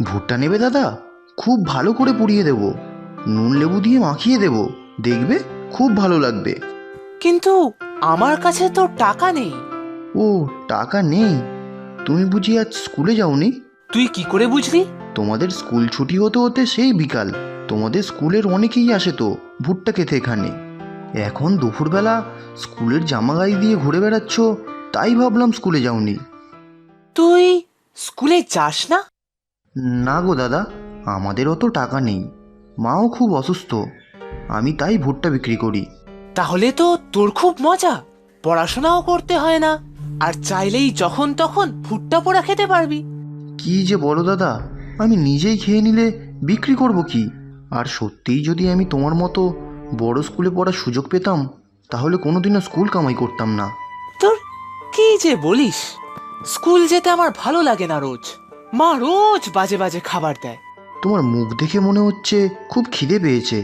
ভুট্টা নেবে দাদা? খুব ভালো করে পুড়িয়ে দেব, নুন লেবু দিয়ে মাখিয়ে দেব, দেখবে খুব ভালো লাগবে। কিন্তু আমার কাছে তো টাকা নেই। ও, টাকা নেই? তুমি বুঝি আজ স্কুলে যাওনি? তুই কি করে বুঝলি? তোমাদের স্কুল ছুটি হতে হতে সেই বিকাল, তোমাদের স্কুলের অনেকেই আসে তো ভুট্টা খেতে এখানে। এখন দুপুরবেলা স্কুলের জামা গায়ে দিয়ে ঘুরে বেড়াচ্ছ, তাই ভাবলাম স্কুলে যাওনি। তুই স্কুলে যাস না? না গো দাদা, আমাদের অত টাকা নেই, মাও খুব অসুস্থ, আমি তাই ভুট্টা বিক্রি করি। তাহলে তো তোর খুব মজা, পড়াশোনাও করতে হয় না, আর চাইলেই যখন তখন ভুট্টা পোড়া খেতে পারবি। কি যে বলো দাদা, আমি নিজেই খেয়ে নিলে বিক্রি করব কি? আর সত্যিই যদি আমি তোমার মতো বড় স্কুলে পড়ার সুযোগ পেতাম, তাহলে কোনোদিনও স্কুল কামাই করতাম না। তোর কি যে বলিস! স্কুল যেতে আমার ভালো লাগে না রোজ। মা রোজ বাজে বাজে খাবার দেয়। তোমার মুখ দেখে মনে হচ্ছে খুব খিদে পেয়েছে।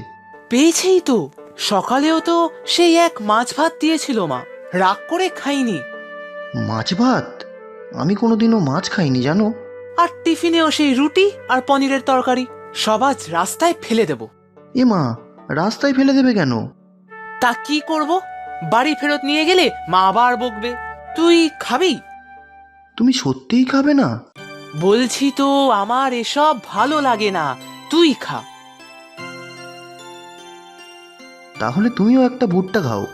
পেয়েছেই তো, সকালেও তো সেই এক মাছ ভাত দিয়েছিল মা, রাগ করে খাইনি। মাছ ভাত? আমি কোনোদিনও মাছ খাইনি জানো। আর টিফিনেও সেই রুটি আর পনিরের তরকারি, সব আজ রাস্তায় ফেলে দেব। এ মা, রাস্তায় ফেলে দেবে কেন? তা কি করব? বাড়ি ফেরত নিয়ে গেলে মা আবার বকবে। তুই খাবি? তুমি সত্যিই খাবে না? বলছি তো আমার এসব ভালো লাগে না, তুই খা। তাহলে তুমিও একটা ভুট্টা খাও।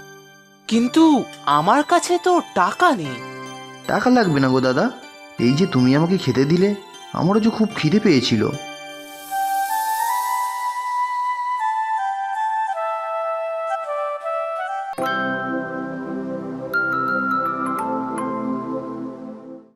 কিন্তু আমার কাছে তো টাকা নেই। টাকা লাগবে না গো দাদা, এই যে তুমি আমাকে খেতে দিলে, আমারও যে খুব খিদে পেয়েছিল।